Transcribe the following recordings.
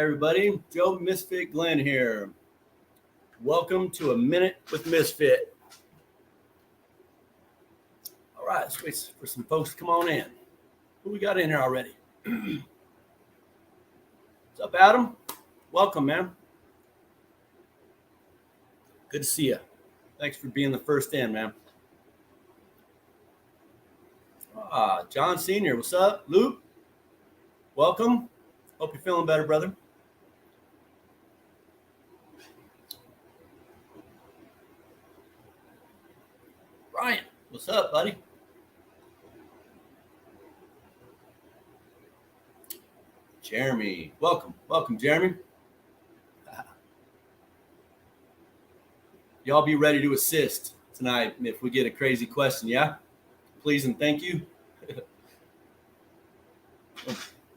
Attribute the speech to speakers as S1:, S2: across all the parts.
S1: everybody. Joe Misfit Glenn here. Welcome to A Minute with Misfit. All right, let's wait for some folks to come on in. Who we got in here already? What's up, Adam? Welcome, man. Good to see you. Thanks for being the first in, man. John Sr., what's up? Luke, welcome. Hope you're feeling better, brother. Ryan, what's up, buddy? Jeremy, welcome. Welcome, Jeremy. Y'all be ready to assist tonight if we get a crazy question, yeah? Please and thank you.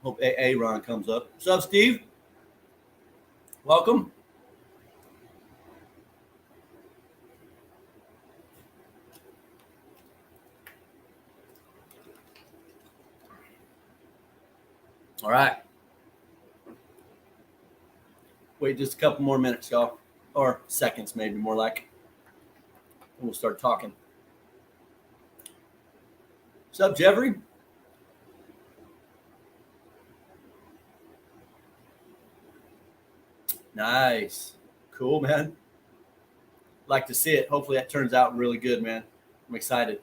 S1: Hope Aaron comes up. What's up, Steve? Welcome. All right. Wait just a couple more minutes, y'all. Or seconds, maybe more like. And we'll start talking. What's up, Jeffrey? Nice. Cool, man. Like to see it. Hopefully that turns out really good, man. I'm excited.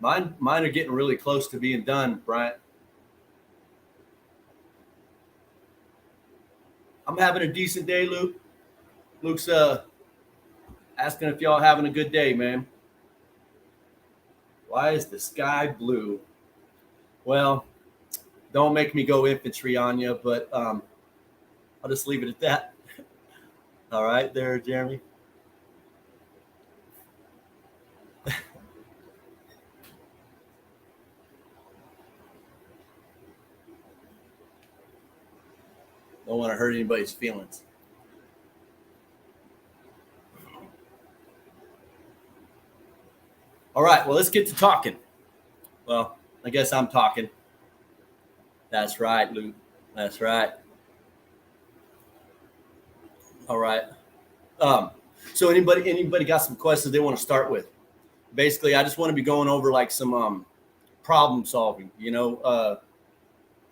S1: Mine are getting really close to being done, Bryant. I'm having a decent day, Luke. Luke's asking if y'all having a good day, man. Why is the sky blue? Well, don't make me go infantry on you, but I'll just leave it at that. All right, there, Jeremy. Don't want to hurt anybody's feelings. All right, well, let's get to talking. Well, I guess I'm talking. That's right, Luke. That's right. All right. So anybody got some questions they want to start with? Basically, I just want to be going over like some problem solving,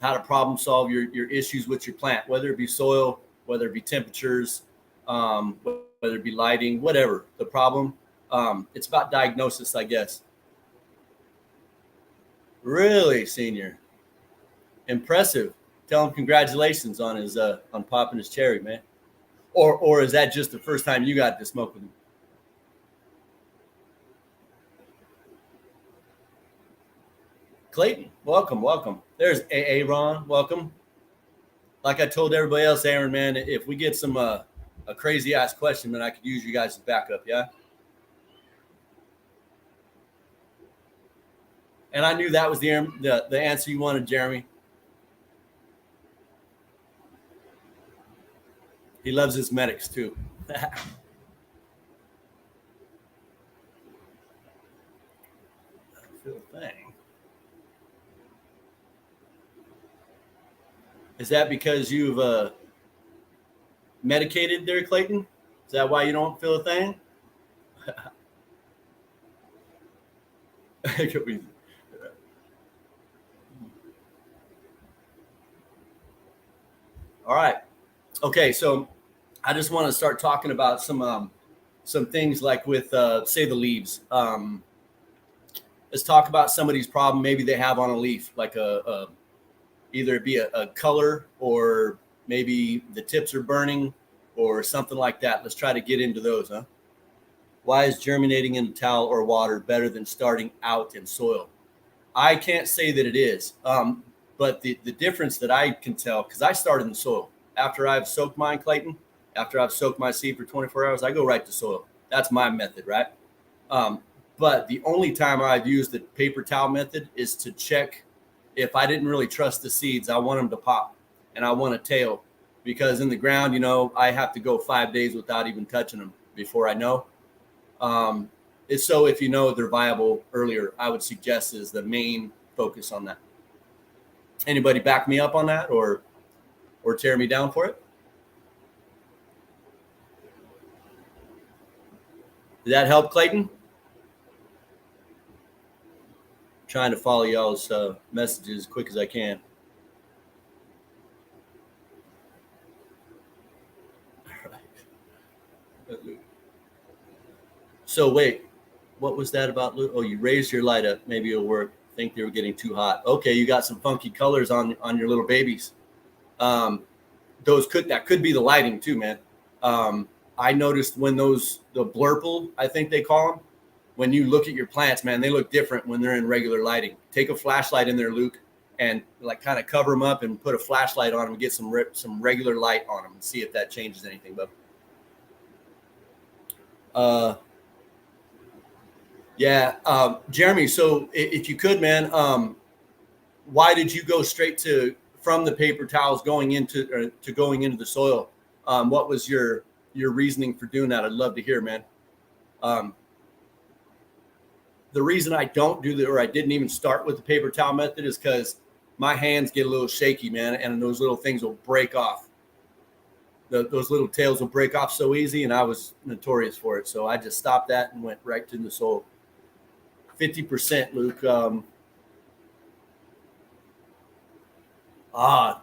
S1: how to problem solve your issues with your plant, whether it be soil, whether it be temperatures, whether it be lighting, whatever the problem. It's about diagnosis, I guess. Really, Senior? Impressive. Tell him congratulations on his on popping his cherry, man. Or is that just the first time you got to smoke with him? Clayton, welcome. There's Aaron, welcome. Like I told everybody else, Aaron, man, if we get some a crazy ass question, then I could use you guys as backup, yeah? And I knew that was the answer you wanted, Jeremy. He loves his medics too. Thing. Is that because you've medicated there, Clayton? Is that why you don't feel a thing? All right. Okay, so I just want to start talking about some things like with say the leaves. Let's talk about somebody's problem. Maybe they have on a leaf, like either it be a color or maybe the tips are burning or something like that. Let's try to get into those, huh? Why is germinating in towel or water better than starting out in soil? I can't say that it is, but the difference that I can tell, because I started in the soil. After I've soaked mine, Clayton, after I've soaked my seed for 24 hours, I go right to soil. That's my method, right? But the only time I've used the paper towel method is to check if I didn't really trust the seeds. I want them to pop and I want a tail, because in the ground, I have to go 5 days without even touching them before I know. So if they're viable earlier, I would suggest is the main focus on that. Anybody back me up on that or tear me down for it? Did that help, Clayton? Trying to follow y'all's messages as quick as I can. All right. So wait, what was that about? Oh, you raised your light up. Maybe it'll work. I think they were getting too hot. Okay, you got some funky colors on your little babies. That could be the lighting too, man. I noticed when the blurple, I think they call them, when you look at your plants, man, they look different when they're in regular lighting. Take a flashlight in there, Luke, and like kind of cover them up and put a flashlight on them and get some regular light on them and see if that changes anything. But yeah, Jeremy. So if you could, man, why did you go straight from the paper towels going into the soil? What was your reasoning for doing that? I'd love to hear, man. The reason I don't do or I didn't even start with the paper towel method is because my hands get a little shaky, man, and those little things will break off. Those little tails will break off so easy, and I was notorious for it. So I just stopped that and went right to the soil. 50%, Luke.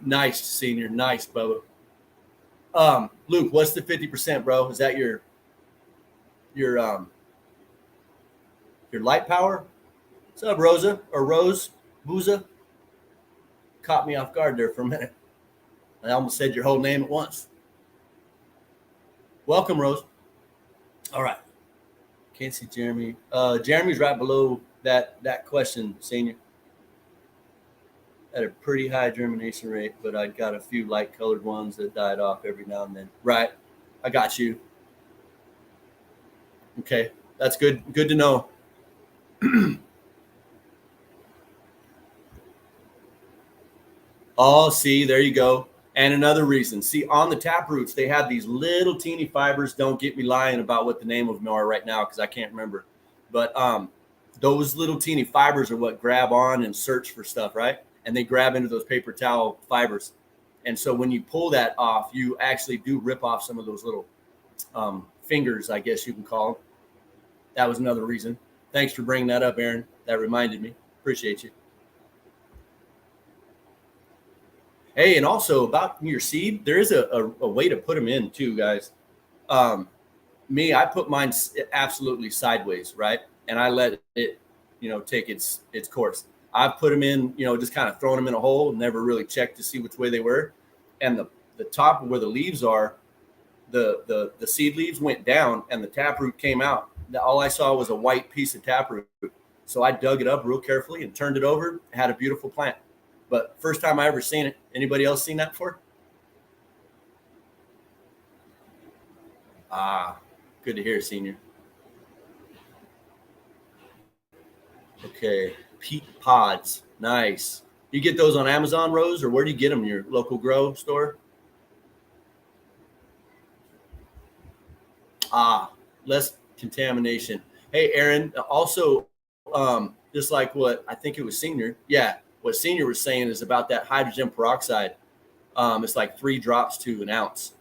S1: Nice, senior. Nice, Bubba. Luke, what's the 50%, bro? Is that your light power? What's up, Rosa or Rose? Booza? Caught me off guard there for a minute. I almost said your whole name at once. Welcome, Rose. All right. Can't see Jeremy. Jeremy's right below that question, senior. At a pretty high germination rate, but I got a few light colored ones that died off every now and then. Right. I got you. Okay. That's good. Good to know. Oh, see, there you go. And another reason, see, on the tap roots, they have these little teeny fibers. Don't get me lying about what the name of them are right now because I can't remember. But those little teeny fibers are what grab on and search for stuff, right? And they grab into those paper towel fibers. And so when you pull that off, you actually do rip off some of those little fingers, I guess you can call them. That was another reason. Thanks for bringing that up, Aaron. That reminded me. Appreciate you. Hey, and also about your seed, there is a way to put them in too, guys. I put mine absolutely sideways, right? And I let it, take its course. I've put them in, just kind of throwing them in a hole, never really checked to see which way they were. And the top of where the leaves are, the seed leaves went down and the taproot came out. All I saw was a white piece of taproot. So I dug it up real carefully and turned it over, had a beautiful plant. But first time I ever seen it. Anybody else seen that before? Good to hear, senior. Okay, peat pods, nice. You get those on Amazon, Rose, or where do you get them? Your local grow store? Less contamination. Hey, Aaron. Also, just like what I think it was senior. Yeah, what senior was saying is about that hydrogen peroxide. It's like 3 drops to an ounce,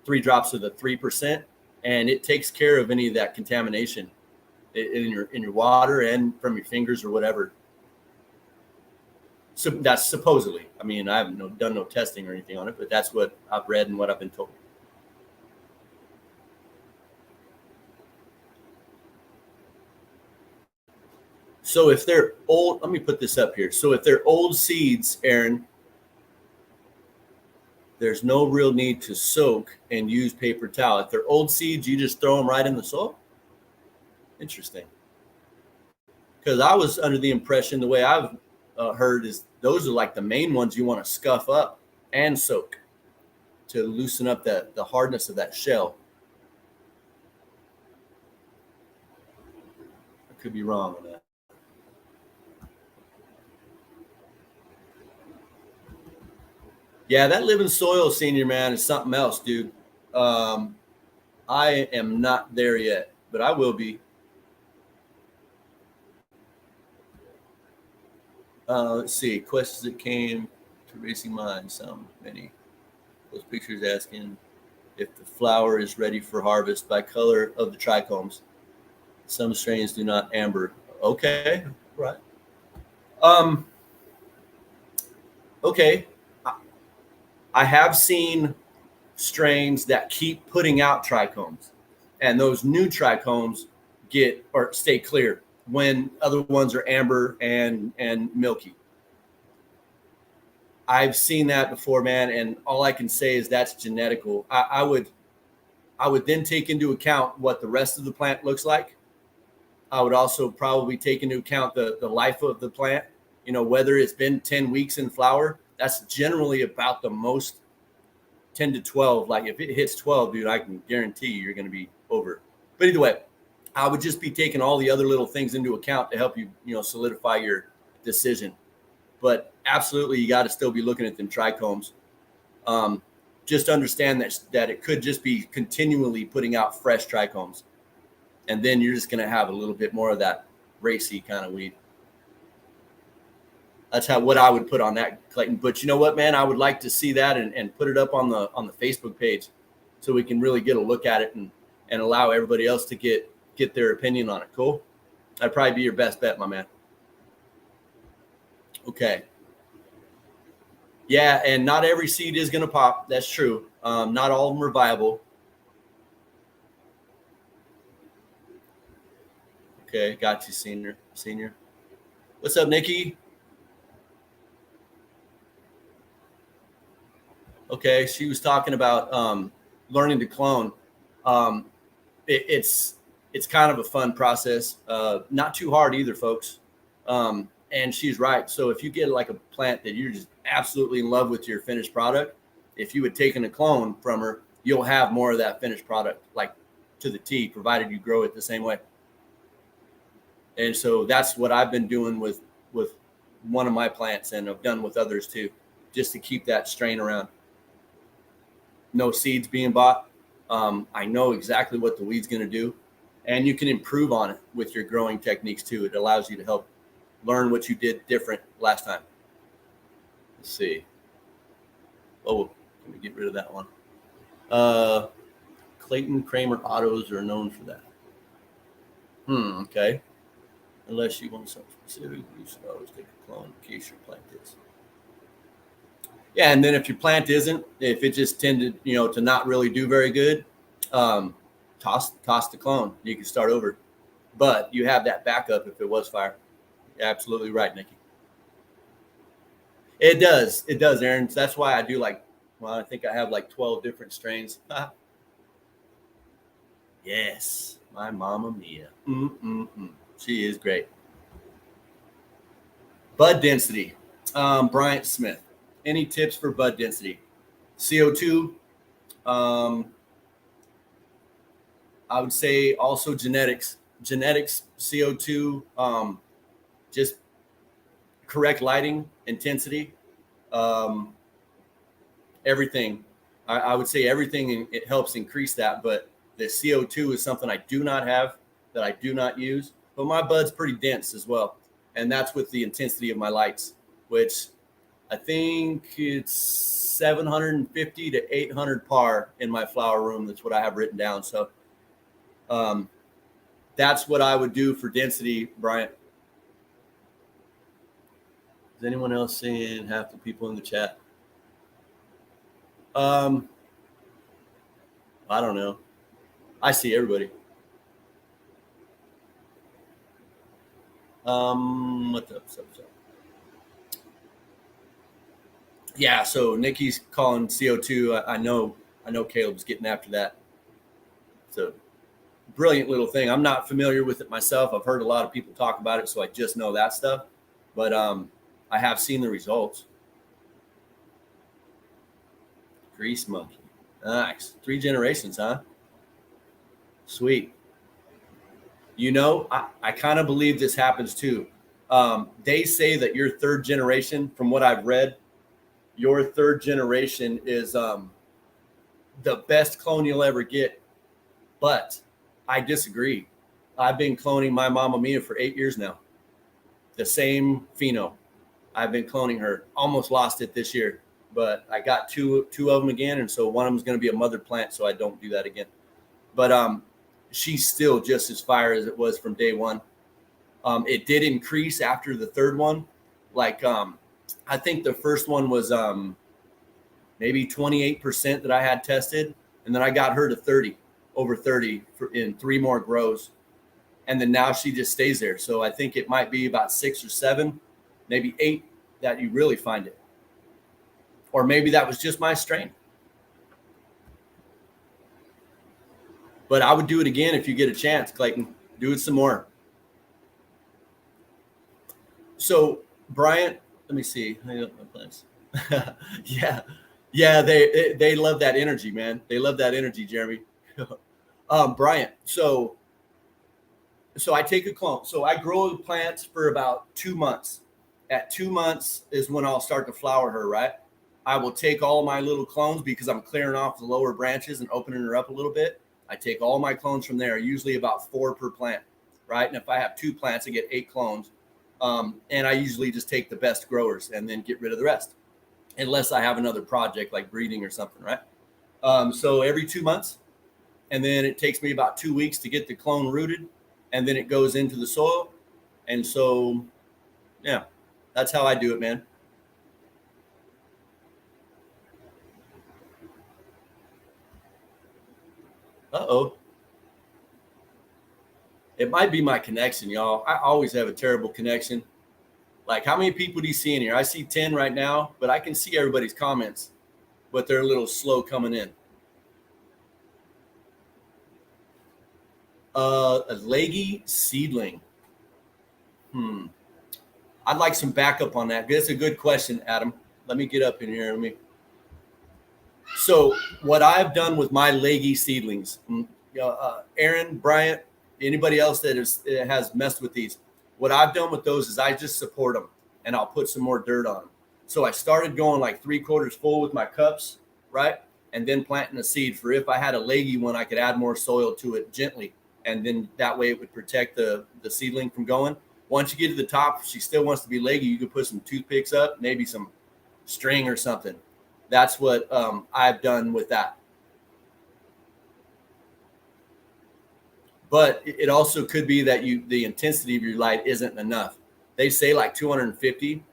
S1: 3 drops of the 3%, and it takes care of any of that contamination in your water and from your fingers or whatever. So that's supposedly. I mean, I haven't done no testing or anything on it, but that's what I've read and what I've been told. So if they're old, let me put this up here. So if they're old seeds, Aaron, there's no real need to soak and use paper towel. If they're old seeds, you just throw them right in the soil. Interesting. Because I was under the impression, the way I've heard is those are like the main ones you want to scuff up and soak to loosen up the hardness of that shell. I could be wrong on that. Yeah, that living soil, senior man, is something else, dude. I am not there yet, but I will be. Let's see. Questions that came to Racing Minds. Many. Those pictures asking if the flower is ready for harvest by color of the trichomes. Some strains do not amber. Okay, right. Um, okay. I have seen strains that keep putting out trichomes, and those new trichomes get or stay clear when other ones are amber and milky. I've seen that before, man, and all I can say is that's genetical. I would then take into account what the rest of the plant looks like. I would also probably take into account the life of the plant. You know, whether it's been 10 weeks in flower, that's generally about the most 10 to 12. Like if it hits 12, dude, I can guarantee you're going to be over. But either way, I would just be taking all the other little things into account to help you, solidify your decision. But absolutely, you got to still be looking at them trichomes. Just understand that it could just be continually putting out fresh trichomes. And then you're just going to have a little bit more of that racy kind of weed. That's what I would put on that, Clayton. But you know what, man? I would like to see that and put it up on the Facebook page so we can really get a look at it and allow everybody else to get their opinion on it. Cool? That'd probably be your best bet, my man. Okay. Yeah, and not every seed is going to pop. That's true. Not all of them are viable. Okay, got you, senior. What's up, Nikki? Okay, she was talking about learning to clone. It's kind of a fun process. Not too hard either, folks. And she's right. So if you get like a plant that you're just absolutely in love with your finished product, if you had taken a clone from her, you'll have more of that finished product, like to the T, provided you grow it the same way. And so that's what I've been doing with one of my plants, and I've done with others too, just to keep that strain around. No seeds being bought. I know exactly what the weed's going to do, and you can improve on it with your growing techniques too. It allows you to help learn what you did different last time. Let's see. Oh, let me get rid of that one. Clayton Kramer autos are known for that. Okay. Unless you want something specific, you should always take a clone in case your plant is. Yeah, and then if your plant isn't, if it just tended, to not really do very good, toss the clone. You can start over, but you have that backup if it was fire. You're absolutely right, Nikki. It does, Aaron. That's why I do I think I have like 12 different strains. Yes, my Mama Mia. She is great. Bud density. Bryant Smith. Any tips for bud density? CO2. I would say also genetics. Genetics, CO2, just correct lighting, intensity, everything. I would say everything, it helps increase that, but the CO2 is something I do not have, that I do not use. But my bud's pretty dense as well. And that's with the intensity of my lights, which I think it's 750 to 800 par in my flower room. That's what I have written down. So that's what I would do for density, Bryant. Is anyone else seeing half the people in the chat? I don't know. I see everybody. What's up? Yeah, so Nikki's calling CO2. I know Caleb's getting after that. It's a brilliant little thing. I'm not familiar with it myself. I've heard a lot of people talk about it, so I just know that stuff. But I have seen the results. Grease monkey. Nice. 3 generations, huh? Sweet. I kind of believe this happens too. They say that your 3rd generation, from what I've read, your 3rd generation is the best clone you'll ever get. But I disagree. I've been cloning my Mama Mia for 8 years now. The same pheno. I've been cloning her. Almost lost it this year. but I got two of them again, and so one of them is going to be a mother plant, so I don't do that again. But she's still just as fire as it was from day one. It did increase after the third one. Like I think the first one was maybe 28% that I had tested, and then I got her to 30, over 30 in 3 more grows, and then now she just stays there. So I think it might be about 6 or 7, maybe 8 that you really find it, or maybe that was just my strain. But I would do it again if you get a chance, Clayton. Do it some more. So Bryant, let me see. yeah, they love that energy, man. They love that energy, Jeremy. Bryant, so I take a clone. So I grow the plants for about 2 months. At 2 months is when I'll start to flower her, right? I will take all my little clones because I'm clearing off the lower branches and opening her up a little bit. I take all my clones from there, usually about 4 per plant, right? And if I have 2 plants, I get 8 clones. And I usually just take the best growers and then get rid of the rest, unless I have another project like breeding or something, right? So every 2 months, and then it takes me about 2 weeks to get the clone rooted, and then it goes into the soil. And so, yeah, that's how I do it, man. Uh-oh. It might be my connection, y'all. I always have a terrible connection. Like, how many people do you see in here? I see 10 right now, but I can see everybody's comments, but they're a little slow coming in. A leggy seedling. I'd like some backup on that. That's a good question, Adam. Let me get up in here. So what I've done with my leggy seedlings, Aaron, Bryant, anybody else that has messed with these, what I've done with those is I just support them and I'll put some more dirt on them. So I started going like 3/4 full with my cups, right? And then planting a seed for if I had a leggy one, I could add more soil to it gently. And then that way it would protect the seedling from going. Once you get to the top, if she still wants to be leggy, you could put some toothpicks up, maybe some string or something. That's what I've done with that. But it also could be that the intensity of your light isn't enough. They say like 250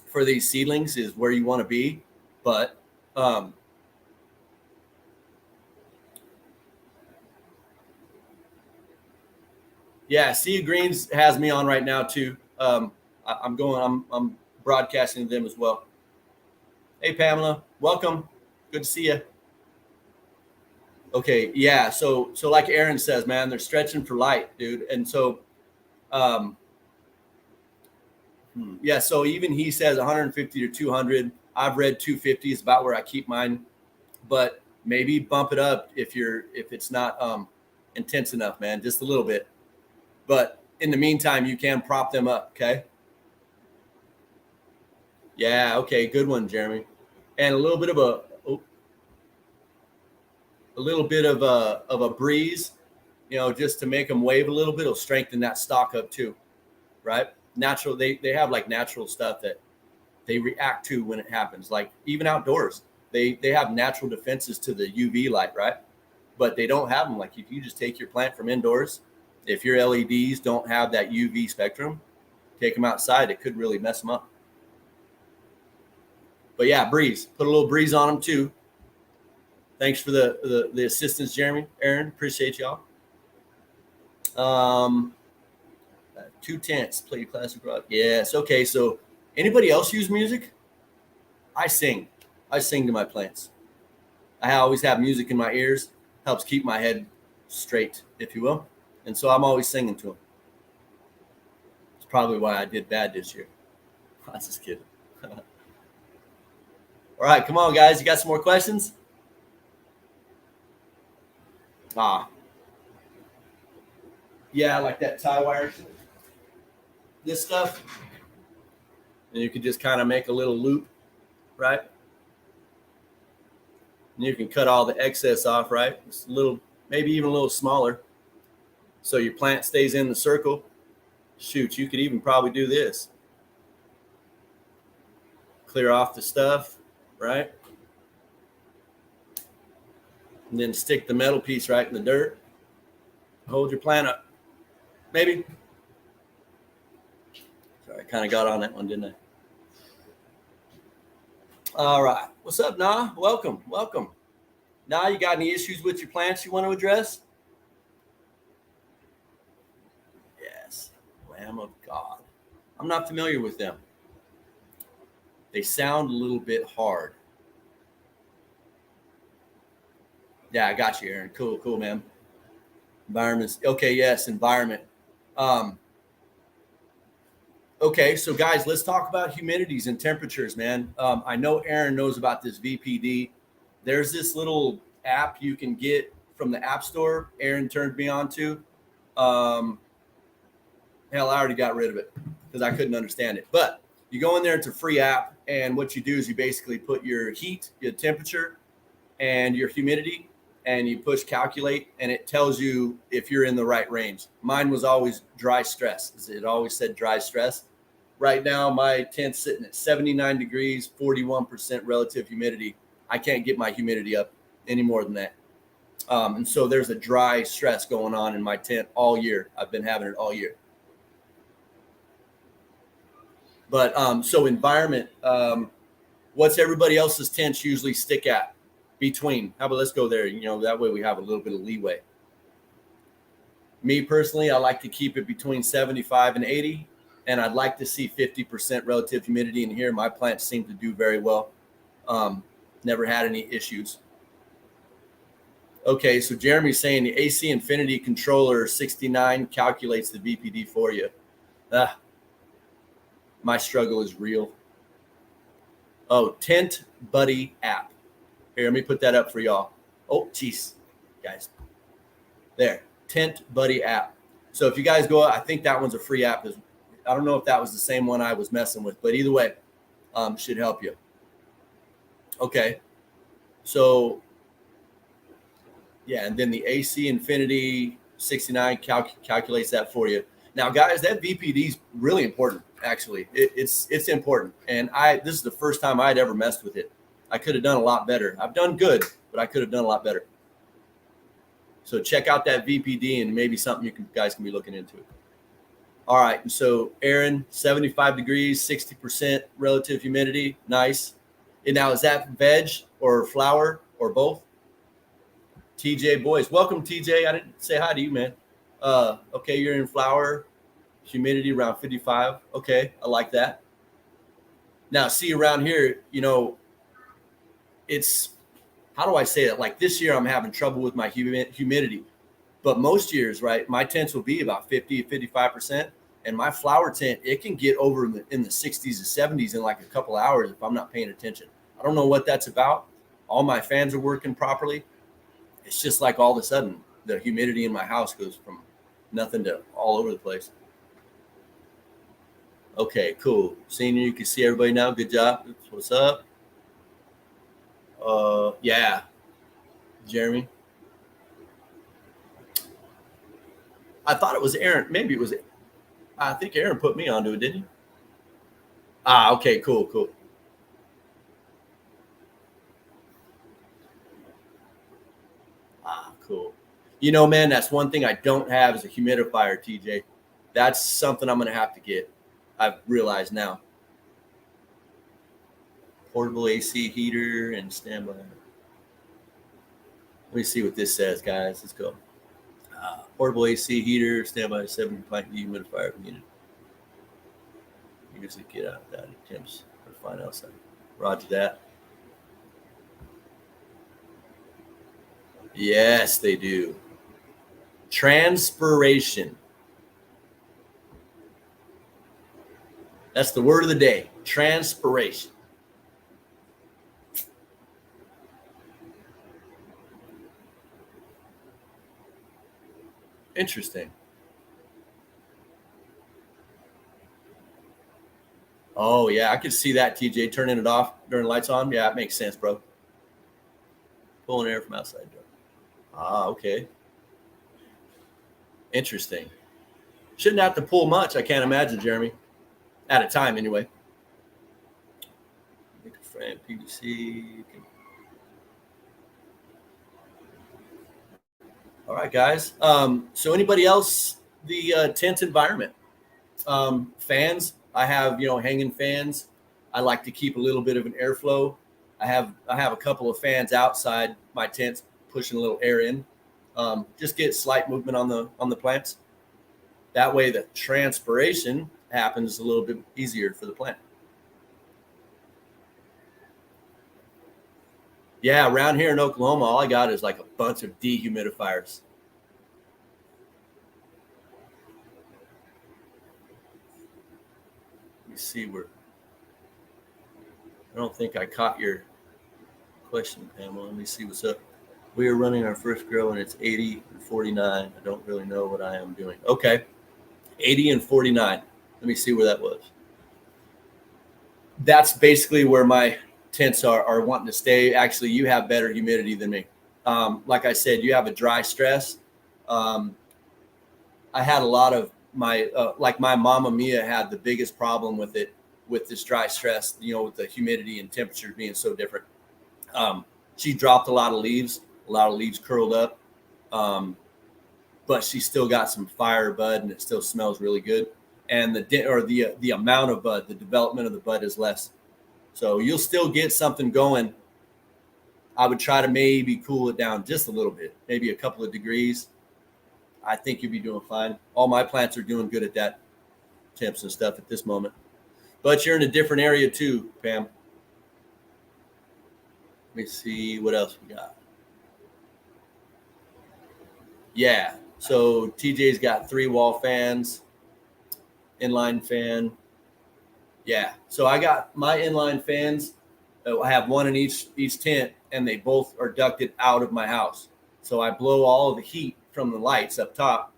S1: for these seedlings is where you want to be, but yeah, Sea of Greens has me on right now too. I'm broadcasting to them as well. Hey Pamela, welcome. Good to see you. Okay, yeah. So like Aaron says, man, they're stretching for light, dude. And so um yeah, so even he says 150 to 200. I've read 250 is about where I keep mine, but maybe bump it up if it's not intense enough, man, just a little bit. But in the meantime, you can prop them up, okay? Yeah, okay, good one, Jeremy. And a little bit of a breeze, just to make them wave a little bit, will strengthen that stalk up too, right? Natural, they have like natural stuff that they react to when it happens. Like even outdoors, they have natural defenses to the UV light, right? But they don't have them. Like if you just take your plant from indoors, if your LEDs don't have that UV spectrum, take them outside, it could really mess them up. But yeah, breeze. Put a little breeze on them too. Thanks for the assistance, Jeremy, Aaron. Appreciate y'all. 2/10 play classic rock. Yes. Okay. So anybody else use music? I sing. I sing to my plants. I always have music in my ears. Helps keep my head straight, if you will. And so I'm always singing to them. It's probably why I did bad this year. I was just kidding. All right, come on, guys. You got some more questions? Yeah, like that tie wire. This stuff. And you can just kind of make a little loop, right? And you can cut all the excess off, right? It's a little, maybe even a little smaller. So your plant stays in the circle. Shoot, you could even probably do this. Clear off the stuff, right? And then stick the metal piece right in the dirt. Hold your plant up. Maybe. Sorry, I kind of got on that one, didn't I? All right. What's up, Nah? Welcome. Welcome. Nah, you got any issues with your plants you want to address? Yes. Lamb of God. I'm not familiar with them. They sound a little bit hard. Yeah, I got you, Aaron. Cool, cool, man. Environments. Okay, yes, environment. Um, okay, so guys, let's talk about humidities and temperatures, man. I know Aaron knows about this VPD. There's this little app you can get from the App Store. Aaron turned me on to. Hell, I already got rid of it because I couldn't understand it. But you go in there, it's a free app, and what you do is you basically put your heat, your temperature, and your humidity, and you push calculate, and it tells you if you're in the right range. Mine was always dry stress. It always said dry stress. Right now, my tent's sitting at 79 degrees, 41% relative humidity. I can't get my humidity up any more than that. And so there's a dry stress going on in my tent all year. I've been having it all year. But so environment, what's everybody else's tents usually stick at? Between. How about let's go there? You know, that way we have a little bit of leeway. Me personally, I like to keep it between 75 and 80, and I'd like to see 50% relative humidity in here. My plants seem to do very well. Never had any issues. Okay, so Jeremy's saying the AC Infinity Controller 69 calculates the VPD for you. My struggle is real. Oh, Tent Buddy app. Here, let me put that up for y'all. Oh, geez, guys. There, Tent Buddy app. So if you guys go, I think that one's a free app. I don't know if that was the same one I was messing with, but either way, should help you. Okay, so yeah, and then the AC Infinity 69 calculates that for you. Now, guys, that VPD is really important. Actually, it's important, and this is the first time I'd ever messed with it. I could have done a lot better. I've done good, but I could have done a lot better. So check out that VPD and maybe something you guys can be looking into. All right. And so Aaron, 75 degrees, 60% relative humidity. Nice. And now is that veg or flower or both? TJ Boys. Welcome, TJ. I didn't say hi to you, man. Okay, you're in flower. Humidity around 55. Okay, I like that. Now, see around here, you know, it's, how do I say it? Like this year, I'm having trouble with my humidity. But most years, right, my tents will be about 50, 55%. And my flower tent, it can get over in the 60s to 70s in like a couple of hours if I'm not paying attention. I don't know what that's about. All my fans are working properly. It's just like all of a sudden, the humidity in my house goes from nothing to all over the place. Okay, cool. Senior, you can see everybody now. Good job. What's up? Yeah. Jeremy. I thought it was Aaron. Maybe it was. I think Aaron put me onto it, didn't he? Okay, cool, cool. Cool. You know, man, that's one thing I don't have is a humidifier, TJ. That's something I'm going to have to get. I've realized now. Portable AC heater and standby. Let me see what this says, guys. Let's go. Portable AC heater, standby 70 pint dehumidifier if needed. Usually get out that attempts or find outside. Roger that. Yes, they do. Transpiration. That's the word of the day. Transpiration. Interesting. Oh, yeah, I could see that, TJ, turning it off during lights on. Yeah, it makes sense, bro. Pulling air from outside. Okay. Interesting. Shouldn't have to pull much, I can't imagine, Jeremy. At a time, anyway. Make a frame PVC. All right, guys. So anybody else, the tent environment? Fans, I have, hanging fans. I like to keep a little bit of an airflow. I have a couple of fans outside my tents pushing a little air in. Just get slight movement on the plants. That way the transpiration happens a little bit easier for the plant. Yeah, around here in Oklahoma, all I got is like a bunch of dehumidifiers. Let me see where. I don't think I caught your question, Pamela. Let me see what's up. We are running our first grow and it's 80 and 49. I don't really know what I am doing. Okay, 80 and 49. Let me see where that was. That's basically where my tents are wanting to stay. Actually, you have better humidity than me. Like I said, you have a dry stress. I had a lot of my, like my mama Mia had the biggest problem with it, with this dry stress, with the humidity and temperature being so different. She dropped a lot of leaves curled up. But she still got some fire bud and it still smells really good. And the amount of bud, the development of the bud is less. So you'll still get something going. I would try to maybe cool it down just a little bit, maybe a couple of degrees. I think you'll be doing fine. All my plants are doing good at that temps and stuff at this moment. But you're in a different area too, Pam. Let me see what else we got. Yeah. So TJ's got 3 wall fans, inline fan. Yeah. So I got my inline fans. I have one in each tent, and they both are ducted out of my house. So I blow all of the heat from the lights up top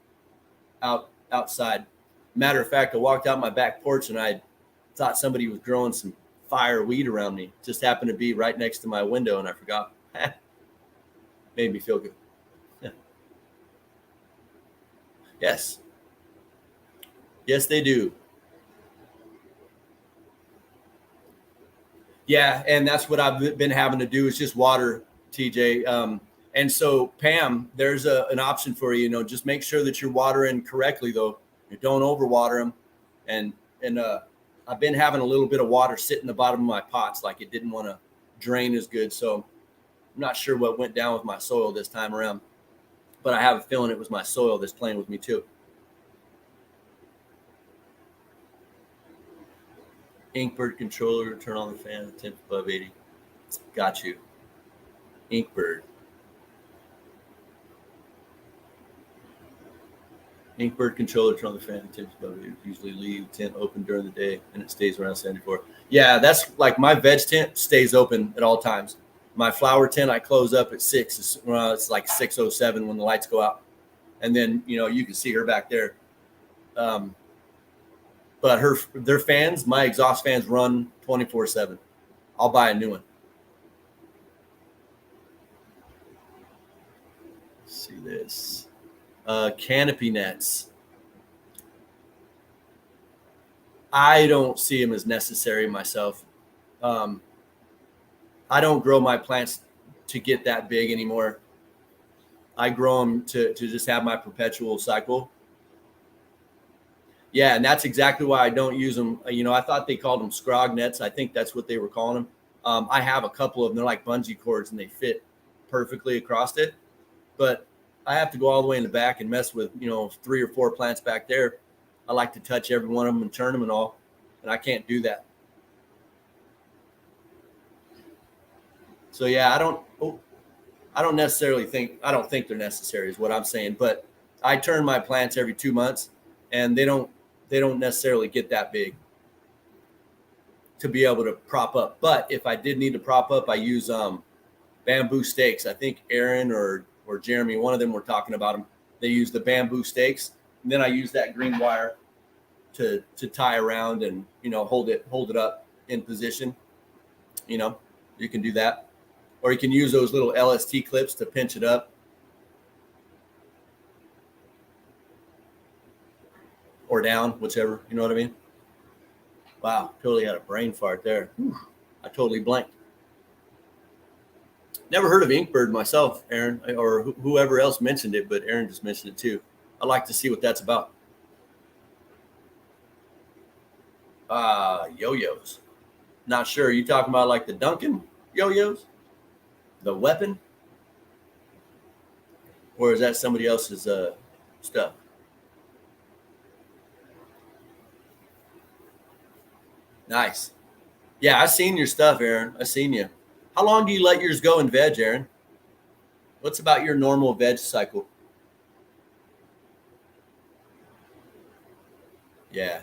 S1: outside. Matter of fact, I walked out my back porch and I thought somebody was growing some fire weed around me. Just happened to be right next to my window, and I forgot. Made me feel good. Yeah. Yes. Yes, they do. Yeah, and that's what I've been having to do is just water, TJ. And so, Pam, there's an option for you. Just make sure that you're watering correctly, though. You don't overwater them. And I've been having a little bit of water sit in the bottom of my pots, like it didn't want to drain as good. So I'm not sure what went down with my soil this time around, but I have a feeling it was my soil that's playing with me too. Inkbird controller, turn on the fan, temp above 80. Got you. Inkbird. Inkbird controller, turn on the fan, temps above 80. Usually leave tent open during the day and it stays around 74. Yeah, that's like my veg tent stays open at all times. My flower tent, I close up at 6. It's like 6:07 when the lights go out. And then, you can see her back there. But their fans, my exhaust fans run 24/7. I'll buy a new one. Let's see this. Canopy nets. I don't see them as necessary myself. I don't grow my plants to get that big anymore. I grow them to just have my perpetual cycle. Yeah, and that's exactly why I don't use them. I thought they called them scrog nets. I think that's what they were calling them. I have a couple of them. They're like bungee cords, and they fit perfectly across it. But I have to go all the way in the back and mess with, 3 or 4 plants back there. I like to touch every one of them and turn them and all, and I can't do that. So yeah, I don't think they're necessary is what I'm saying. But I turn my plants every 2 months, and they don't necessarily get that big to be able to prop up. But if I did need to prop up, I use bamboo stakes. I think Aaron or Jeremy, one of them were talking about them. They use the bamboo stakes, and then I use that green wire to tie around and hold it up in position. You can do that, or you can use those little LST clips to pinch it up, or down, whichever. You know what I mean? Wow, totally had a brain fart there. Whew. I totally blanked. Never heard of Inkbird myself, Aaron, or whoever else mentioned it, but Aaron just mentioned it too. I'd like to see what that's about. Yo-yos. Not sure. You talking about like the Duncan yo-yos? The weapon? Or is that somebody else's stuff? Nice. Yeah, I seen your stuff, Aaron. I seen you. How long do you let yours go in veg, Aaron? What's about your normal veg cycle? Yeah.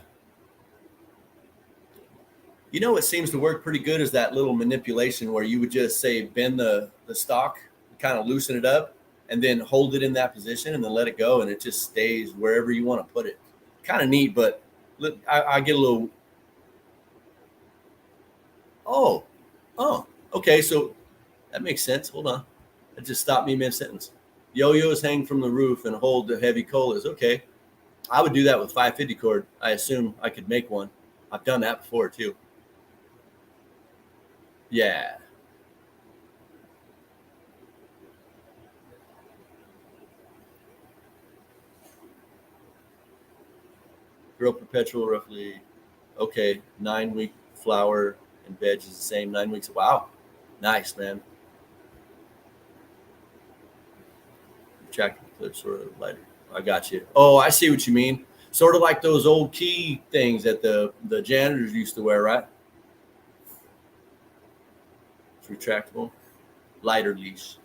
S1: You know what seems to work pretty good is that little manipulation where you would just say bend the stalk, kind of loosen it up, and then hold it in that position and then let it go, and it just stays wherever you want to put it. Kind of neat, but I get a little. Oh, oh, okay. So that makes sense. Hold on, it just stopped me mid sentence. Yo-yos hang from the roof and hold the heavy colas. Okay, I would do that with 550 cord. I assume I could make one. I've done that before too. Yeah. Grow perpetual roughly. Okay, 9 week flower and veg is the same 9 weeks. Wow, nice, man. Retractable clip sort of lighter. I got you. Oh, I see what you mean. Sort of like those old key things that the janitors used to wear, right? It's retractable, lighter leash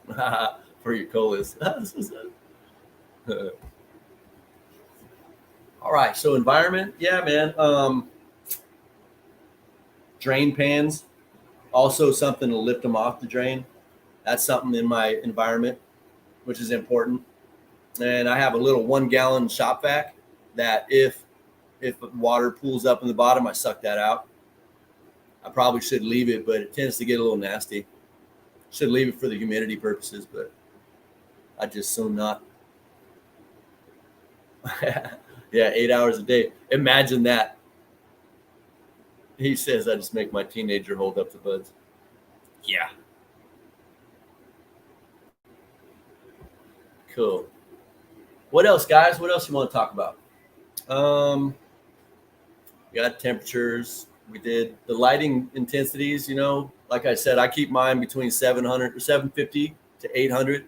S1: for your colas. All right, so environment, yeah, man. Drain pans, also something to lift them off the drain. That's something in my environment, which is important. And I have a little 1 gallon shop vac that if water pools up in the bottom, I suck that out. I probably should leave it, but it tends to get a little nasty. Should leave it for the humidity purposes, but I just so not. Yeah, 8 hours a day. Imagine that. He says I just make my teenager hold up the buds. Yeah. Cool. What else, guys? What else you want to talk about? Um, we got temperatures. We did the lighting intensities. Like I said, I keep mine between 700 or 750 to 800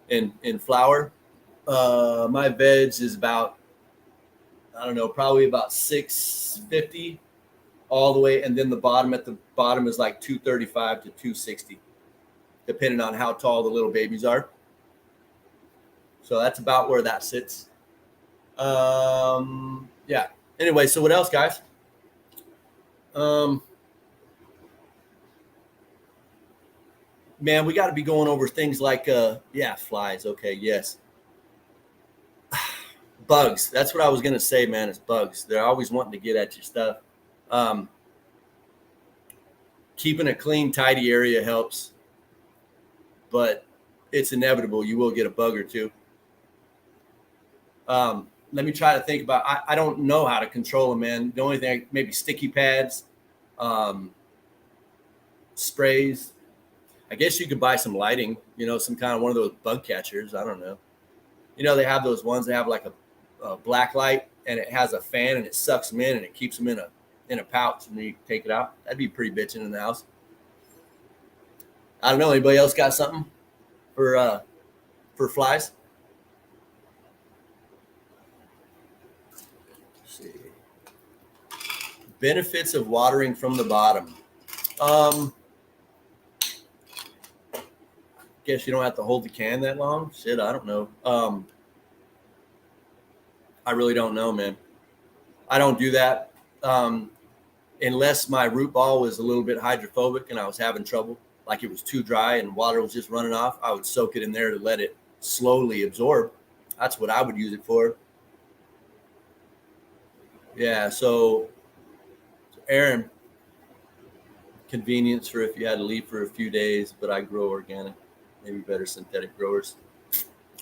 S1: in flower. My veg is about, I don't know, probably about 650 all the way, and then the bottom at the bottom is like 235 to 260, depending on how tall the little babies are. So that's about where that sits. Yeah. Anyway, so what else, guys? Man, we got to be going over things like, yeah, flies. Okay, yes. Bugs. That's what I was going to say, man. It's bugs. They're always wanting to get at your stuff. Um, Keeping a clean, tidy area helps, but it's inevitable. You will get a bug or two. Let me try to think about. I don't know how to control them, man. The only thing, maybe sticky pads, sprays. I guess you could buy some lighting. Some kind of one of those bug catchers. I don't know. They have those ones that have like a black light and it has a fan and it sucks them in and it keeps them in a pouch and you take it out. That'd be pretty bitching in the house. I don't know. Anybody else got something for flies? Let's see. Benefits of watering from the bottom. Guess you don't have to hold the can that long. Shit, I don't know. I really don't know, man. I don't do that unless my root ball was a little bit hydrophobic and I was having trouble, like it was too dry and water was just running off. I would soak it in there to let it slowly absorb. That's what I would use it for. Yeah, so Aaron, convenience for if you had to leave for a few days, but I grow organic. Maybe better synthetic growers.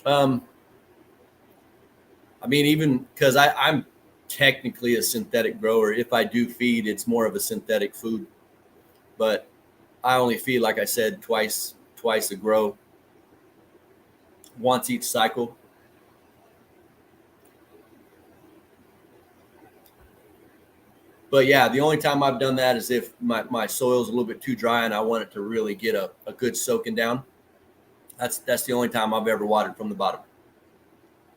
S1: I mean, even because I'm technically a synthetic grower. If I do feed, it's more of a synthetic food. But I only feed, like I said, twice a grow, once each cycle. But yeah, the only time I've done that is if my soil's a little bit too dry and I want it to really get a good soaking down. That's the only time I've ever watered from the bottom.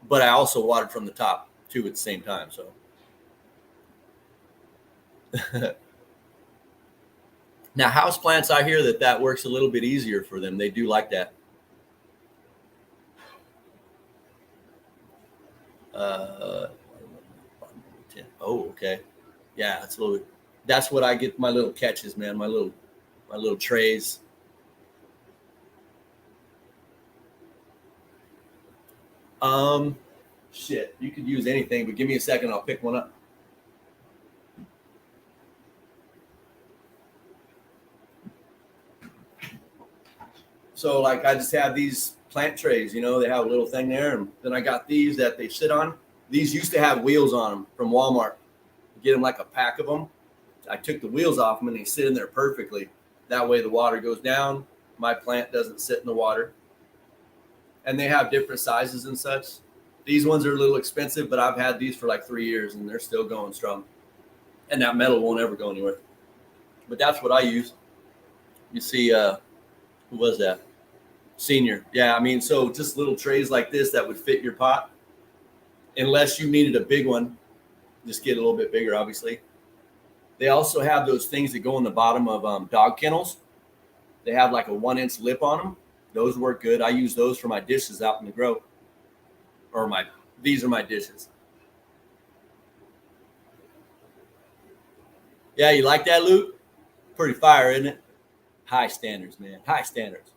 S1: But I also watered from the top too at the same time. So now house plants, I hear that works a little bit easier for them. They do like that. Uh, oh, okay. Yeah, it's a little bit. That's what I get my little catches, man. My little trays. Um, shit. You could use anything, but give me a second. I'll pick one up. So like I just have these plant trays, they have a little thing there, and then I got these that they sit on. These used to have wheels on them from Walmart. You get them like a pack of them. I took the wheels off them and they sit in there perfectly. That way the water goes down. My plant doesn't sit in the water. And they have different sizes and such. These ones are a little expensive, but I've had these for like 3 years and they're still going strong. And that metal won't ever go anywhere. But that's what I use. You see, who was that? Senior. Yeah, I mean, so just little trays like this that would fit your pot. Unless you needed a big one, just get a little bit bigger, obviously. They also have those things that go in the bottom of dog kennels. They have like a 1-inch lip on them. Those work good. I use those for my dishes out in the grow. These are my dishes. Yeah, you like that, Luke? Pretty fire, isn't it? High standards, man. High standards.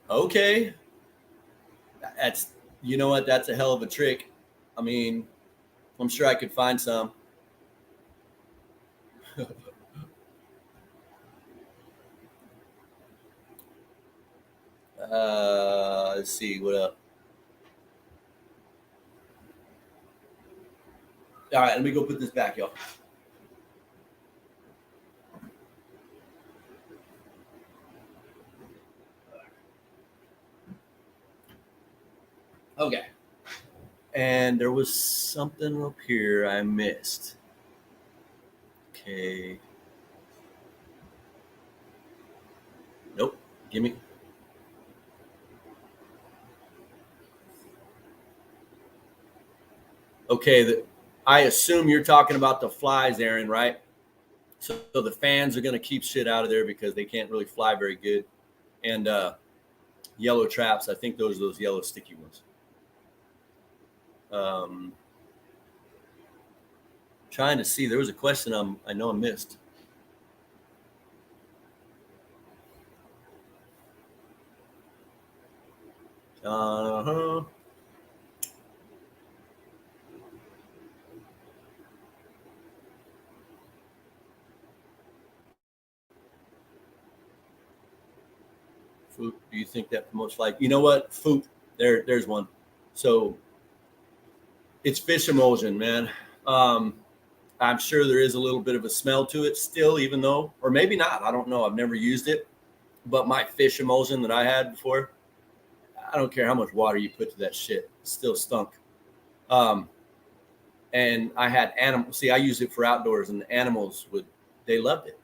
S1: Okay. That's, you know what? That's a hell of a trick. I mean, I'm sure I could find some. Let's see what up. All right, let me go put this back, y'all. Okay. And there was something up here I missed. Okay. Nope. Give me. Okay. I assume you're talking about the flies, Aaron, right? So the fans are going to keep shit out of there because they can't really fly very good. And yellow traps, I think those are those yellow sticky ones. Trying to see. There was a question I know I missed. Uh-huh. Food. Do you think that promotes flight? You know what? Food. There's one. So it's fish emulsion, man. Um, I'm sure there is a little bit of a smell to it still, even though, or maybe not. I don't know. I've never used it. But my fish emulsion that I had before, I don't care how much water you put to that shit, it still stunk. Um, and I had animals. See, I used it for outdoors, and the animals they loved it,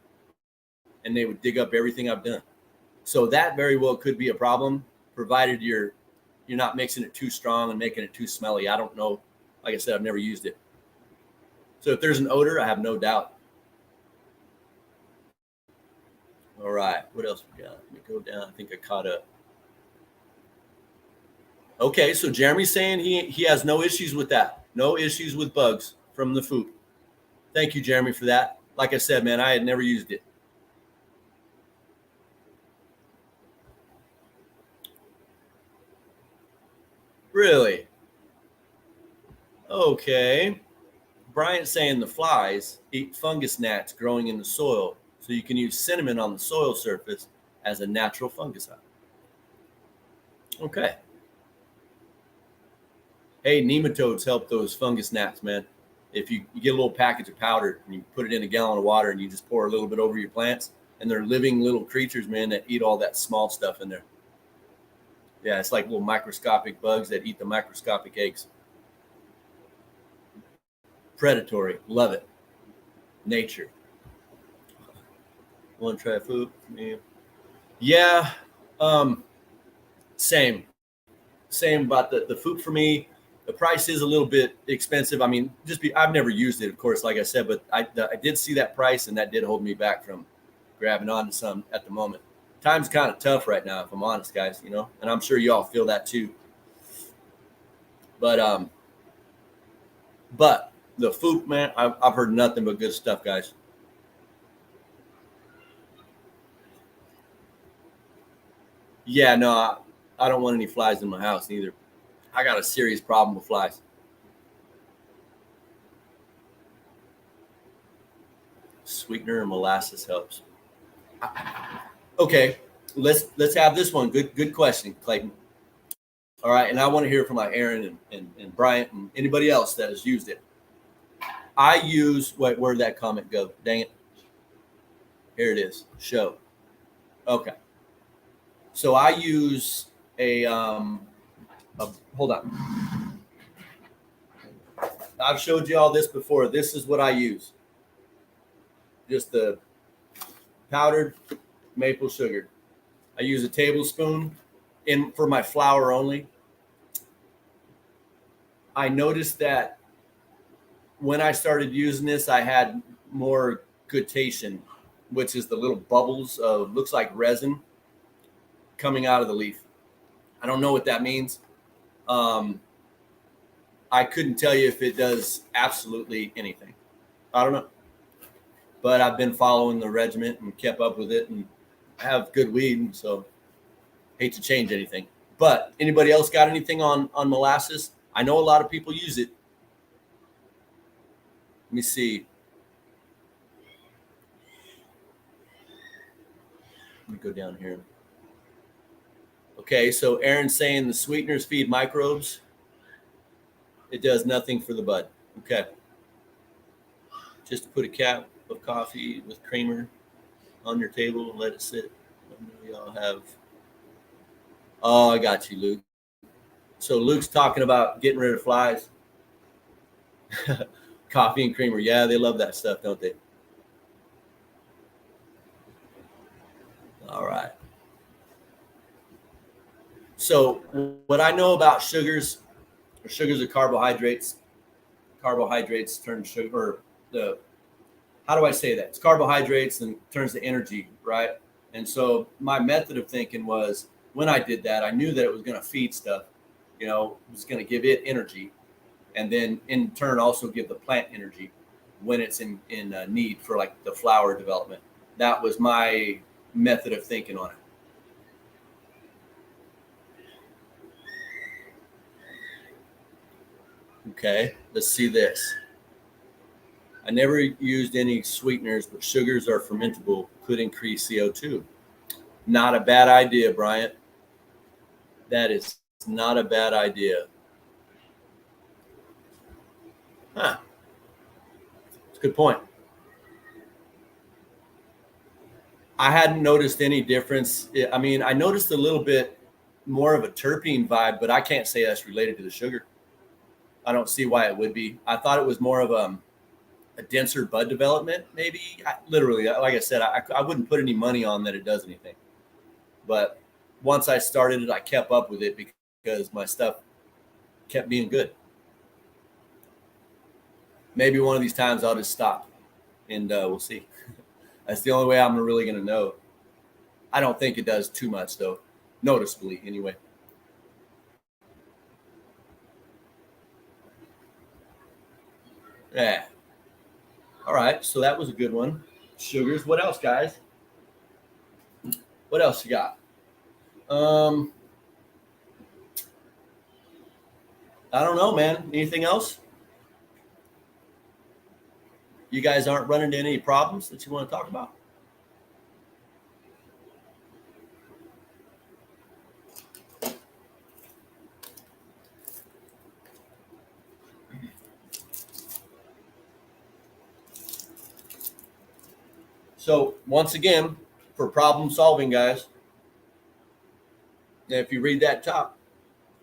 S1: and they would dig up everything I've done. So that very well could be a problem, provided you're not mixing it too strong and making it too smelly. I don't know. Like I said, I've never used it. So if there's an odor, I have no doubt. All right, what else we got? Let me go down. I think I caught up. Okay, so Jeremy's saying he has no issues with that. No issues with bugs from the food. Thank you, Jeremy, for that. Like I said, man, I had never used it. Really? Okay. Bryant's saying the flies eat fungus gnats growing in the soil, so you can use cinnamon on the soil surface as a natural fungicide. Okay. Hey, nematodes help those fungus gnats, man. If you get a little package of powder and you put it in a gallon of water and you just pour a little bit over your plants, and they're living little creatures, man, that eat all that small stuff in there. Yeah, it's like little microscopic bugs that eat the microscopic eggs. Predatory. Love it. Nature. Want to try food? Yeah. Same. Same about the food for me. The price is a little bit expensive. I mean, I've never used it, of course, like I said, but I did see that price, and that did hold me back from grabbing onto some at the moment. Time's kind of tough right now, if I'm honest, guys, and I'm sure you all feel that too. But the food, man, I've heard nothing but good stuff, guys. Yeah, no, I don't want any flies in my house either. I got a serious problem with flies. Sweetener and molasses helps. Okay, let's have this one. Good question, Clayton. All right, and I want to hear from like Aaron and Bryant and anybody else that has used it. I use where'd that comment go? Dang it. Here it is. Show. Okay. So I use hold on. I've showed you all this before. This is what I use. Just the powdered maple sugar. I use a tablespoon for my flour only. I noticed that when I started using this, I had more guttation, which is the little bubbles of looks like resin coming out of the leaf. I don't know what that means. I couldn't tell you if it does absolutely anything. I don't know. But I've been following the regiment and kept up with it and have good weed. And so hate to change anything. But anybody else got anything on molasses? I know a lot of people use it. Let me see. Let me go down here. Okay, so Aaron's saying the sweeteners feed microbes. It does nothing for the bud. Okay. Just put a cap of coffee with creamer on your table and let it sit. We all have. Oh, I got you, Luke. So Luke's talking about getting rid of flies. Coffee and creamer. Yeah, they love that stuff, don't they? All right. So what I know about sugars are carbohydrates. Carbohydrates turn sugar, or how do I say that? It's carbohydrates and turns to energy, right? And so my method of thinking was, when I did that, I knew that it was going to feed stuff, it was going to give it energy, and then in turn also give the plant energy when it's in need for like the flower development. That was my method of thinking on it. Okay, let's see this. I never used any sweeteners, but sugars are fermentable, could increase CO2. Not a bad idea, Bryant. That is not a bad idea. Huh. It's a good point. I hadn't noticed any difference. I mean, I noticed a little bit more of a terpene vibe, but I can't say that's related to the sugar. I don't see why it would be. I thought it was more of a denser bud development, maybe. Literally, like I said, I wouldn't put any money on that it does anything. But once I started it, I kept up with it because my stuff kept being good. Maybe one of these times I'll just stop and we'll see. That's the only way I'm really going to know. I don't think it does too much, though, noticeably anyway. Yeah. All right. So that was a good one. Sugars. What else, guys? What else you got? I don't know, man. Anything else? You guys aren't running into any problems that you want to talk about? So once again, for problem solving, guys, if you read that top,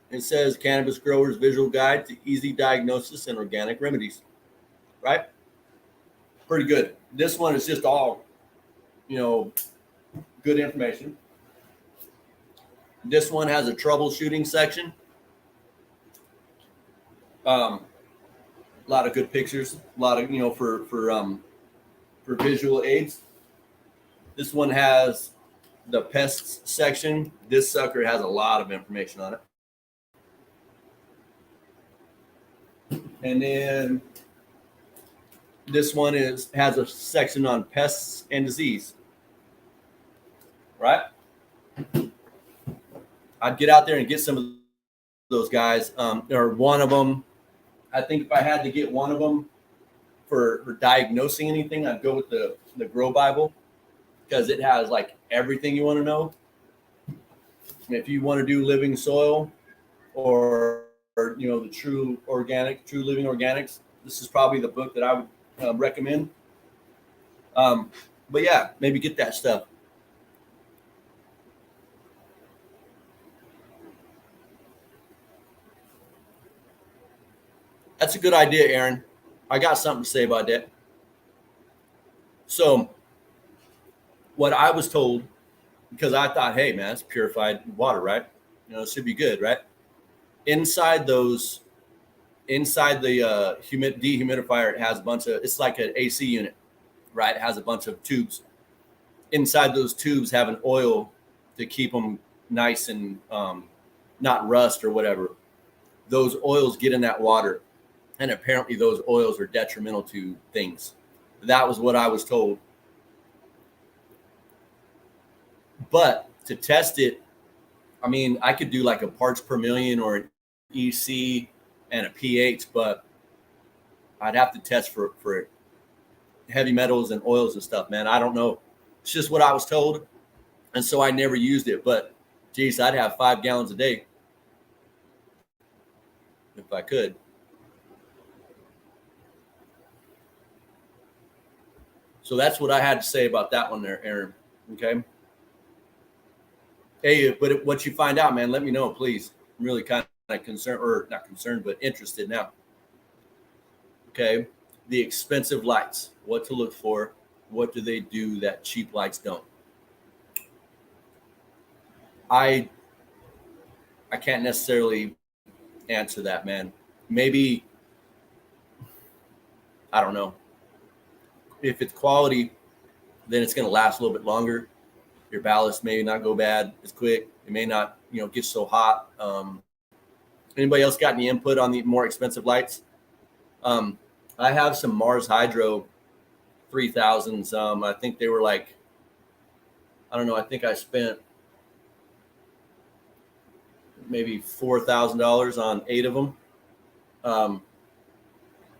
S1: it says Cannabis Growers Visual Guide to Easy Diagnosis and Organic Remedies, right? Pretty good. This one is just all, good information. This one has a troubleshooting section. A lot of good pictures, a lot of, for visual aids. This one has the pests section. This sucker has a lot of information on it. And then this one has a section on pests and disease. Right? I'd get out there and get some of those guys, or one of them. I think if I had to get one of them for diagnosing anything, I'd go with the Grow Bible, because it has like everything you want to know. If you want to do living soil or the true living organics, this is probably the book that I would recommend. But yeah, maybe get that stuff. That's a good idea, Aaron. I got something to say about that. So what I was told, because I thought, hey man, it's purified water, right? It should be good, right? Inside the dehumidifier, it has a bunch of, it's like an AC unit, right? It has a bunch of tubes. Inside those tubes have an oil to keep them nice and not rust or whatever. Those oils get in that water, and apparently those oils are detrimental to things. That was what I was told. But to test it, I mean, I could do like a parts per million or an EC and a pH, but I'd have to test for heavy metals and oils and stuff, man. I don't know. It's just what I was told. And so I never used it. But geez, I'd have 5 gallons a day if I could. So that's what I had to say about that one there, Aaron. Okay. Hey, but what you find out, man, let me know, please. I'm really kind of concerned, or not concerned, but interested now. Okay. The expensive lights, what to look for. What do they do that cheap lights don't? I can't necessarily answer that, man. Maybe, I don't know. If it's quality, then it's going to last a little bit longer. Your ballast may not go bad as quick. It may not, get so hot. Anybody else got any input on the more expensive lights? I have some Mars Hydro 3000s. I think they were like, I don't know. I think I spent maybe $4,000 on 8 of them. And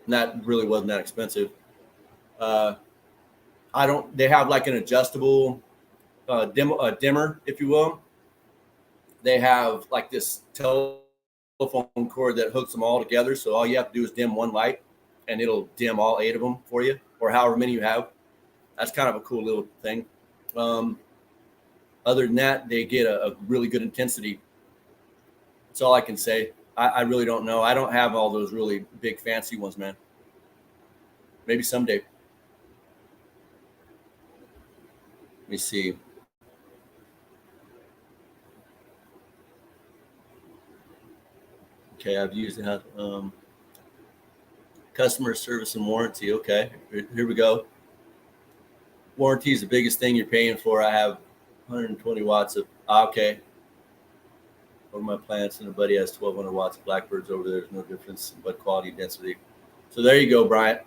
S1: that really wasn't that expensive. They have like an adjustable dimmer, if you will. They have like this telephone cord that hooks them all together. So all you have to do is dim one light and it'll dim all 8 of them for you, or however many you have. That's kind of a cool little thing. Other than that, they get a really good intensity. That's all I can say. I really don't know. I don't have all those really big fancy ones, man. Maybe someday. Let me see. Okay, I've used it. Customer service and warranty. Okay, here we go. Warranty is the biggest thing you're paying for. I have 120 watts of, okay. Over my plants, and a buddy has 1,200 watts of Blackbirds over there. There's no difference but quality density. So there you go, Bryant.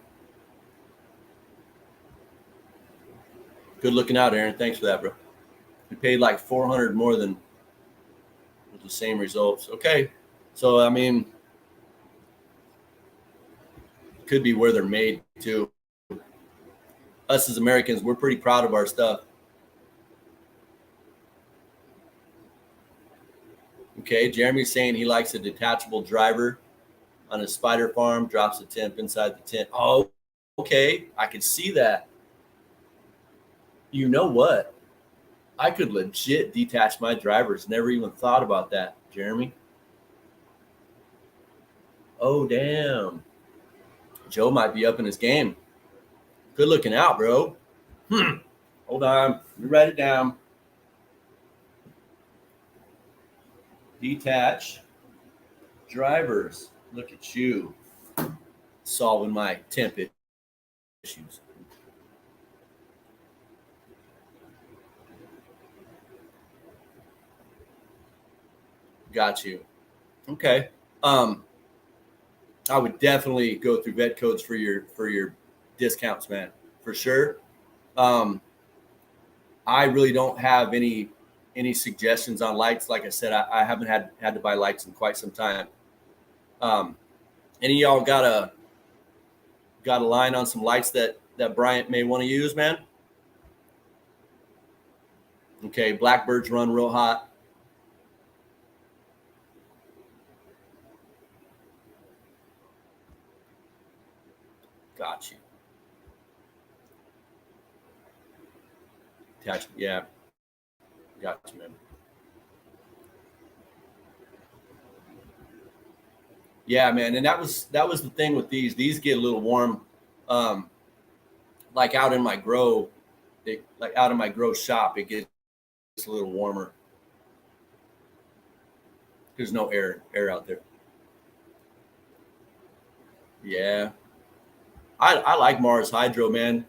S1: Good looking out, Aaron. Thanks for that, bro. We paid like 400 more than with the same results. Okay. So, I mean, could be where they're made too. Us as Americans, we're pretty proud of our stuff. Okay, Jeremy's saying he likes a detachable driver on his spider farm, drops the temp inside the tent. Oh, okay. I can see that. You know what? I could legit detach my drivers. Never even thought about that, Jeremy. Oh, damn. Joe might be up in his game. Good looking out, bro. Hold on. Let me write it down. Detach drivers. Look at you solving my temp issues. Got you. Okay. Um, I would definitely go through vet codes for your discounts, man, for sure. Um, I really don't have any suggestions on lights. Like I said, I haven't had to buy lights in quite some time. Um, any of y'all got a line on some lights that Bryant may want to use, man? Okay, Blackbirds run real hot. Got you. Attachment, yeah, got you, man. Yeah, man, and that was the thing with these. These get a little warm, um, like out in my grow, like out in my grow shop. It gets a little warmer. There's no air out there. Yeah, I like Mars Hydro, man,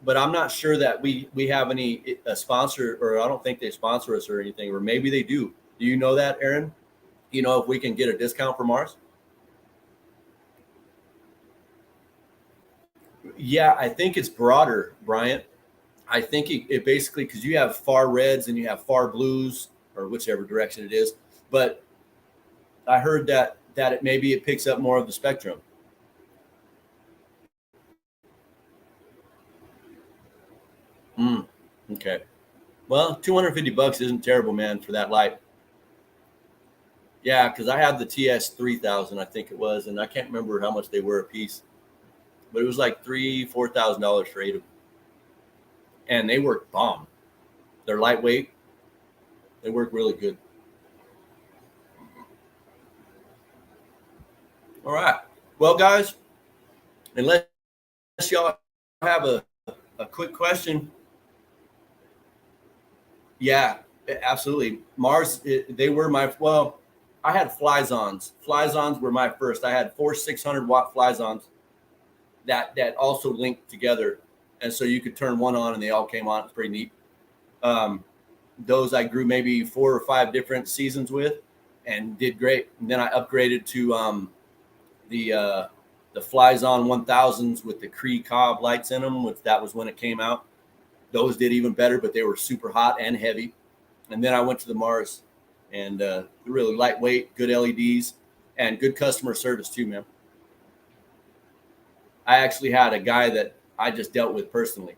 S1: but I'm not sure that we have any a sponsor, or I don't think they sponsor us or anything, or maybe they do. Do you know that, Aaron? You know if we can get a discount for Mars? Yeah, I think it's broader, Bryant. I think it basically, because you have far reds and you have far blues, or whichever direction it is. But I heard that it maybe it picks up more of the spectrum. Mm, okay. Well, $250 isn't terrible, man, for that light. Yeah, because I had the TS 3000, I think it was, and I can't remember how much they were a piece, but it was like $3,000-$4,000 for eight of them, and they work bomb. They're lightweight. They work really good. All right. Well, guys, unless y'all have a quick question. Yeah, absolutely. Mars, they were my, well, I had Flyzons. Flyzons were my first. I had four 600-watt Flyzons that also linked together. And so you could turn one on and they all came on. It's pretty neat. Um, those I grew maybe 4 or 5 different seasons with and did great. And then I upgraded to the uh, the Flyzon 1000s with the Cree Cobb lights in them, which that was when it came out. Those did even better, but they were super hot and heavy. And then I went to the Mars, and really lightweight, good LEDs, and good customer service too, man. I actually had a guy that I just dealt with personally,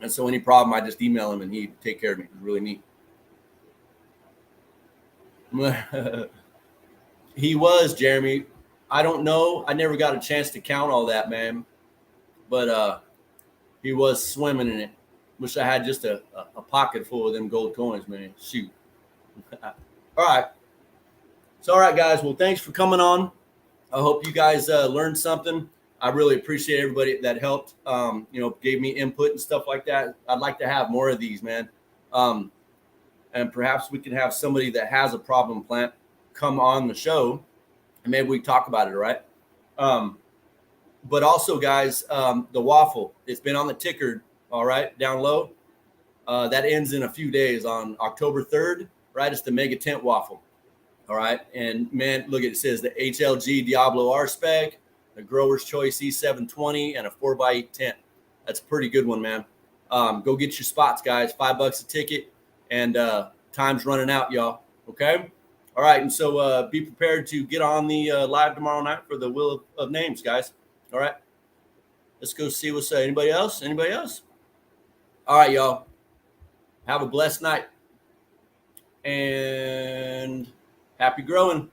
S1: and so any problem, I just email him and he'd take care of me. It was really neat. He was, Jeremy. I don't know. I never got a chance to count all that, man. But he was swimming in it. Wish I had just a pocket full of them gold coins, man. Shoot. All right. So, all right, guys. Well, thanks for coming on. I hope you guys learned something. I really appreciate everybody that helped, gave me input and stuff like that. I'd like to have more of these, man. Um, and perhaps we can have somebody that has a problem plant come on the show and maybe we talk about it, all right? Um, but also, guys, the waffle, it's been on the ticker, all right, down low. That ends in a few days on October 3rd, right? It's the Mega Tent Waffle. All right. And man, look, it says the HLG Diablo R spec, the Grower's Choice E720, and a 4x8 tent. That's a pretty good one, man. Go get your spots, guys. $5 a ticket. And time's running out, y'all. Okay. All right. And so be prepared to get on the live tomorrow night for the Wheel of Names, guys. All right. Let's go see what's anybody else? Anybody else? All right, y'all. Have a blessed night. And happy growing.